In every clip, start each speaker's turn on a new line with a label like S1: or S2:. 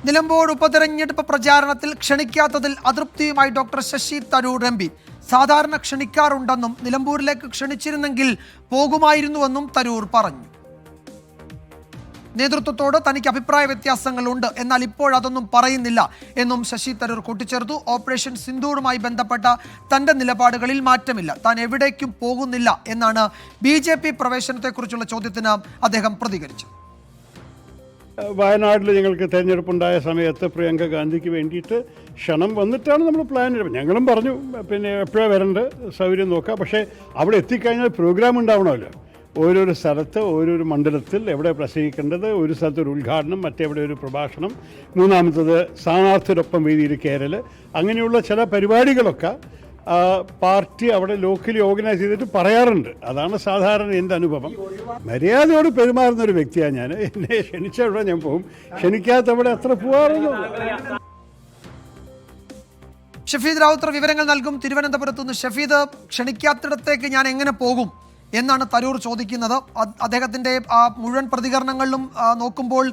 S1: നിലമ്പൂർ ഉപതെരഞ്ഞെടുപ്പ് പ്രചാരണത്തിൽ ക്ഷണിക്കാത്തതിൽ അതൃപ്തിയുമായി doctor Shashi Tharoor M P. സാധാരണ ക്ഷണിക്കാറുണ്ടെന്നും നിലമ്പൂരിലേക്ക് ക്ഷണിച്ചിരുന്നെങ്കിൽ പോകുമായിരുന്നുവെന്നും തരൂർ പറഞ്ഞു. നേതൃത്വത്തോട് തനിക്ക് അഭിപ്രായ വ്യത്യാസങ്ങളുണ്ട്, എന്നാൽ ഇപ്പോഴതൊന്നും പറയുന്നില്ല എന്നും ശശി തരൂർ കൂട്ടിച്ചേർത്തു. ഓപ്പറേഷൻ സിന്ദൂറുമായി ബന്ധപ്പെട്ട തന്റെ നിലപാടുകളിൽ മാറ്റമില്ല, താൻ എവിടേക്കും പോകുന്നില്ല എന്നാണ് BJP പ്രവേശനത്തെക്കുറിച്ചുള്ള ചോദ്യത്തിന് അദ്ദേഹം പ്രതികരിച്ചത്.
S2: വയനാട്ടിൽ ഞങ്ങൾക്ക് തെരഞ്ഞെടുപ്പുണ്ടായ സമയത്ത് പ്രിയങ്ക ഗാന്ധിക്ക് വേണ്ടിയിട്ട് ക്ഷണം വന്നിട്ടാണ് നമ്മൾ പ്ലാൻ ചെയ്തത്. ഞങ്ങളും പറഞ്ഞു പിന്നെ എപ്പോഴാണ് വരേണ്ടത്, സൗകര്യം നോക്കാം. പക്ഷേ അവിടെ എത്തിക്കഴിഞ്ഞാൽ പ്രോഗ്രാം ഉണ്ടാവണമല്ലോ. ഓരോരോ സ്ഥലത്ത് ഓരോരോ മണ്ഡലത്തിൽ എവിടെ പ്രസംഗിക്കേണ്ടത്, ഒരു സ്ഥലത്ത് ഒരു ഉദ്ഘാടനം, മറ്റെവിടെ ഒരു പ്രഭാഷണം, മൂന്നാമത്തത് സ്ഥാനാർത്ഥിയോടൊപ്പം വേദിയിൽ കയറൽ, അങ്ങനെയുള്ള ചില പരിപാടികളൊക്കെ പാർട്ടി അവിടെ ലോക്കലി ഓർഗനൈസ് ചെയ്തിട്ട് പറയാറുണ്ട്. അതാണ് സാധാരണ എൻ്റെ അനുഭവം. മര്യാദയോട് പെരുമാറുന്ന ഒരു വ്യക്തിയാണ് ഞാൻ. എന്നെ ക്ഷണിച്ച അവിടെ ഞാൻ പോകും, ക്ഷണിക്കാത്തവിടെ അത്ര പോകാറുള്ളൂ.
S1: ഷഫീദ് റാവുത്തർ വിവരങ്ങൾ നൽകും. തിരുവനന്തപുരത്ത് നിന്ന് ഷഫീദ്, ക്ഷണിക്കാത്തിടത്തേക്ക് ഞാൻ എങ്ങനെ പോകും എന്നാണ് തരൂർ ചോദിക്കുന്നത്. അദ്ദേഹത്തിൻ്റെ മുഴുവൻ പ്രതികരണങ്ങളിലും നോക്കുമ്പോൾ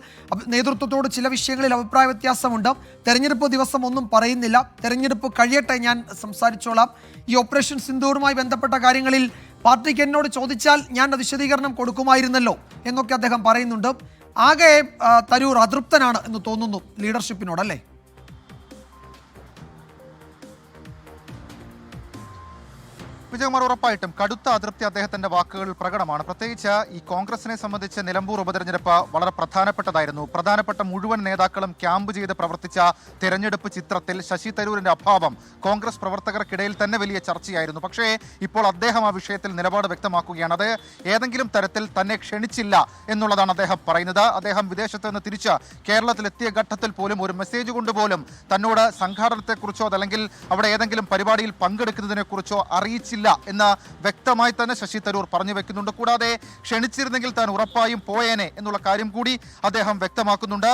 S1: നേതൃത്വത്തോട് ചില വിഷയങ്ങളിൽ അഭിപ്രായ വ്യത്യാസമുണ്ട്. തെരഞ്ഞെടുപ്പ് ദിവസം ഒന്നും പറയുന്നില്ല, തെരഞ്ഞെടുപ്പ് കഴിയട്ടെ ഞാൻ സംസാരിച്ചോളാം. ഈ ഓപ്പറേഷൻ സിന്ദൂറുമായി ബന്ധപ്പെട്ട കാര്യങ്ങളിൽ പാർട്ടിക്ക് എന്നോട് ചോദിച്ചാൽ ഞാൻ വിശദീകരണം കൊടുക്കുമായിരുന്നല്ലോ എന്നൊക്കെ അദ്ദേഹം പറയുന്നുണ്ട്. ആകെ തരൂർ അതൃപ്തനാണ് എന്ന് തോന്നുന്നു ലീഡർഷിപ്പിനോടല്ലേ?
S3: വിജയകുമാർ, ഉറപ്പായിട്ടും കടുത്ത അതൃപ്തി അദ്ദേഹത്തിന്റെ വാക്കുകളിൽ പ്രകടമാണ്. പ്രത്യേകിച്ച് ഈ കോൺഗ്രസിനെ സംബന്ധിച്ച് നിലമ്പൂർ ഉപതെരഞ്ഞെടുപ്പ് വളരെ പ്രധാനപ്പെട്ടതായിരുന്നു. പ്രധാനപ്പെട്ട മുഴുവൻ നേതാക്കളും ക്യാമ്പ് ചെയ്ത് പ്രവർത്തിച്ച തെരഞ്ഞെടുപ്പ് ചിത്രത്തിൽ ശശി തരൂരിന്റെ അഭാവം കോൺഗ്രസ് പ്രവർത്തകർക്കിടയിൽ തന്നെ വലിയ ചർച്ചയായിരുന്നു. പക്ഷേ ഇപ്പോൾ അദ്ദേഹം ആ വിഷയത്തിൽ നിലപാട് വ്യക്തമാക്കുകയാണ്. അത് ഏതെങ്കിലും തരത്തിൽ തന്നെ ക്ഷണിച്ചില്ല എന്നുള്ളതാണ് അദ്ദേഹം പറയുന്നത്. അദ്ദേഹം വിദേശത്ത് നിന്ന് തിരിച്ച് കേരളത്തിലെത്തിയ ഘട്ടത്തിൽ പോലും ഒരു മെസ്സേജ് കൊണ്ടുപോലും തന്നോട് സംഘാടനത്തെക്കുറിച്ചോ അതല്ലെങ്കിൽ അവിടെ ഏതെങ്കിലും പരിപാടിയിൽ പങ്കെടുക്കുന്നതിനെക്കുറിച്ചോ അറിയിച്ചില്ല എന്ന് വ്യക്തമായി തന്നെ ശശി തരൂർ പറഞ്ഞു വെക്കുന്നുണ്ട്. കൂടാതെ ക്ഷണിച്ചിരുന്നെങ്കിൽ താൻ ഉറപ്പായും പോയേനെ എന്നുള്ള കാര്യം കൂടി അദ്ദേഹം വ്യക്തമാക്കുന്നുണ്ട്.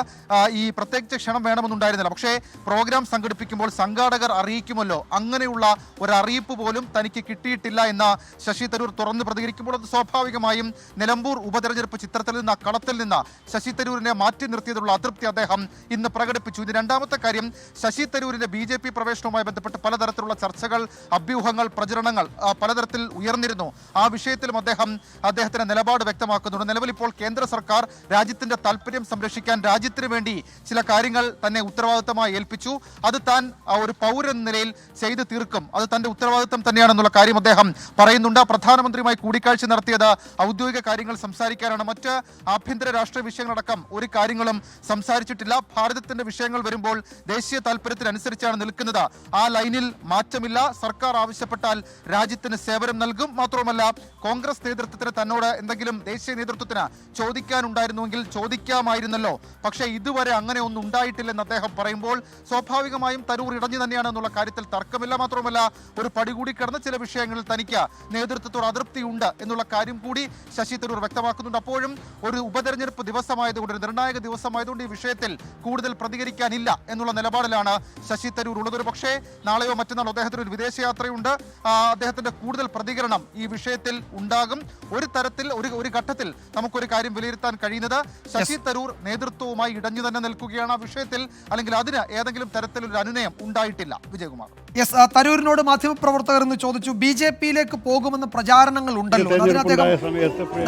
S3: ഈ പ്രത്യേകിച്ച് ക്ഷണം വേണമെന്നുണ്ടായിരുന്നില്ല, പക്ഷേ പ്രോഗ്രാം സംഘടിപ്പിക്കുമ്പോൾ സംഘാടകർ അറിയിക്കുമല്ലോ, അങ്ങനെയുള്ള ഒരു അറിയിപ്പ് പോലും തനിക്ക് കിട്ടിയിട്ടില്ല എന്ന് ശശി തരൂർ തുറന്ന് പ്രതികരിക്കുമ്പോൾ അത് സ്വാഭാവികമായും നിലമ്പൂർ ഉപതെരഞ്ഞെടുപ്പ് ചിത്രത്തിൽ നിന്ന് കളത്തിൽ നിന്ന് ശശി തരൂരിനെ മാറ്റി നിർത്തിയതിലുള്ള അതൃപ്തി അദ്ദേഹം ഇന്ന് പ്രകടിപ്പിച്ചു. ഇത് രണ്ടാമത്തെ കാര്യം, ശശി തരൂരിന്റെ BJP പ്രവേശനവുമായി ബന്ധപ്പെട്ട് പലതരത്തിലുള്ള ചർച്ചകൾ, അഭ്യൂഹങ്ങൾ, പ്രചരണങ്ങൾ പലതരത്തിൽ ഉയർന്നിരുന്നു. ആ വിഷയത്തിലും അദ്ദേഹത്തിന്റെ നിലപാട് വ്യക്തമാക്കുന്നുണ്ട്. നിലവിൽ ഇപ്പോൾ കേന്ദ്ര സർക്കാർ രാജ്യത്തിന്റെ താല്പര്യം സംരക്ഷിക്കാൻ രാജ്യത്തിന് വേണ്ടി ചില കാര്യങ്ങൾ തന്നെ ഉത്തരവാദിത്തമായി ഏൽപ്പിച്ചു. അത് താൻ ഒരു പൗരൻ നിലയിൽ ചെയ്തു തീർക്കും, അത് തന്റെ ഉത്തരവാദിത്തം തന്നെയാണെന്നുള്ള കാര്യം അദ്ദേഹം പറയുന്നുണ്ട്. പ്രധാനമന്ത്രിയുമായി കൂടിക്കാഴ്ച നടത്തിയത് ഔദ്യോഗിക കാര്യങ്ങൾ സംസാരിക്കാനാണ്. മറ്റ് ആഭ്യന്തര രാഷ്ട്രീയ വിഷയങ്ങളടക്കം ഒരു കാര്യങ്ങളും സംസാരിച്ചിട്ടില്ല. ഭാരതത്തിന്റെ വിഷയങ്ങൾ വരുമ്പോൾ ദേശീയ താല്പര്യത്തിനനുസരിച്ചാണ് നിൽക്കുന്നത്. ആ ലൈനിൽ മാറ്റമില്ല. സർക്കാർ ആവശ്യപ്പെട്ടാൽ രാജ്യത്തിന് സേവനം നൽകും. മാത്രവുമല്ല, കോൺഗ്രസ് നേതൃത്വത്തിന് തന്നോട് എന്തെങ്കിലും ദേശീയ നേതൃത്വത്തിന് ചോദിക്കാനുണ്ടായിരുന്നുവെങ്കിൽ ചോദിക്കാമായിരുന്നല്ലോ, പക്ഷേ ഇതുവരെ അങ്ങനെ ഒന്നും ഉണ്ടായിട്ടില്ലെന്ന് അദ്ദേഹം പറയുമ്പോൾ സ്വാഭാവികമായും തരൂർ ഇടഞ്ഞു തന്നെയാണ് എന്നുള്ള കാര്യത്തിൽ തർക്കമില്ല. മാത്രവുമല്ല, ഒരു പടി കൂടി കടന്ന ചില വിഷയങ്ങളിൽ തനിക്ക് നേതൃത്വത്തോട് അതൃപ്തിയുണ്ട് എന്നുള്ള കാര്യം കൂടി ശശി തരൂർ വ്യക്തമാക്കുന്നുണ്ട്. അപ്പോഴും ഒരു ഉപതെരഞ്ഞെടുപ്പ് ദിവസമായതുകൊണ്ട്, ഒരു നിർണായക ദിവസമായതുകൊണ്ട് ഈ വിഷയത്തിൽ കൂടുതൽ പ്രതികരിക്കാനില്ല എന്നുള്ള നിലപാടിലാണ് ശശി തരൂർ ഉള്ളത്. ഒരു പക്ഷേ നാളെയോ മറ്റന്നാളോ അദ്ദേഹത്തിന് ഒരു വിദേശയാത്രയുണ്ട്. അദ്ദേഹത്തിന്റെ കൂടുതൽ പ്രതികരണം ഈ വിഷയത്തിൽ ഉണ്ടാകും. ഒരു തരത്തിൽ ഒരു ഘട്ടത്തിൽ നമുക്കൊരു കാര്യം വിലയിരുത്താൻ കഴിയുന്നത് ശശി തരൂർ നേതൃത്വവുമായി ഇടഞ്ഞു തന്നെ നിൽക്കുകയാണ്. ആ വിഷയത്തിൽ അല്ലെങ്കിൽ അതിന് ഏതെങ്കിലും തരത്തിലൊരു അനുനയം ഉണ്ടായിട്ടില്ല. വിജയകുമാർ,
S1: തരൂരിനോട് മാധ്യമപ്രവർത്തകർ എന്ന് ചോദിച്ചു. BJPയിലേക്ക് പോകുമെന്ന് പ്രചാരണങ്ങൾ ഉണ്ടല്ലോ, അതിന് അദ്ദേഹം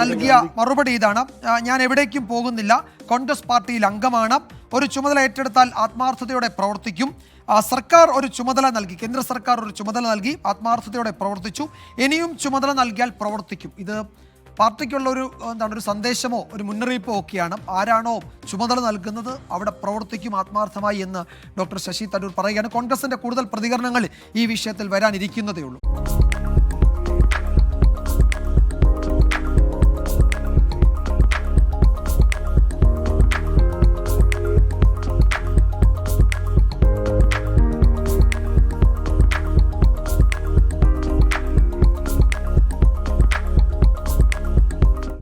S1: നൽകിയ മറുപടി ഇതാണ്: ഞാൻ എവിടേക്കും പോകുന്നില്ല, കോൺഗ്രസ് പാർട്ടിയിൽ അംഗമാണ്, ഒരു ചുമതല ഏറ്റെടുത്താൽ ആത്മാർത്ഥതയോടെ പ്രവർത്തിക്കും. സർക്കാർ ഒരു ചുമതല നൽകി, കേന്ദ്ര സർക്കാർ ഒരു ചുമതല നൽകി, ആത്മാർത്ഥതയോടെ പ്രവർത്തിച്ചു, ഇനിയും ചുമതല നൽകിയാൽ പ്രവർത്തിക്കും. ഇത് പാർട്ടിക്കുള്ള ഒരു സന്ദേശമോ ഒരു മുന്നറിയിപ്പോ ഒക്കെയാണ്. ആരാണോ ചുമതല നൽകുന്നത് അവിടെ പ്രവർത്തിക്കും ആത്മാർത്ഥമായി എന്ന് ഡോക്ടർ ശശി തരൂർ പറയുകയാണ്. കോൺഗ്രസിന്റെ കൂടുതൽ പ്രതികരണങ്ങൾ ഈ വിഷയത്തിൽ വരാനിരിക്കുന്നതേ ഉള്ളൂ.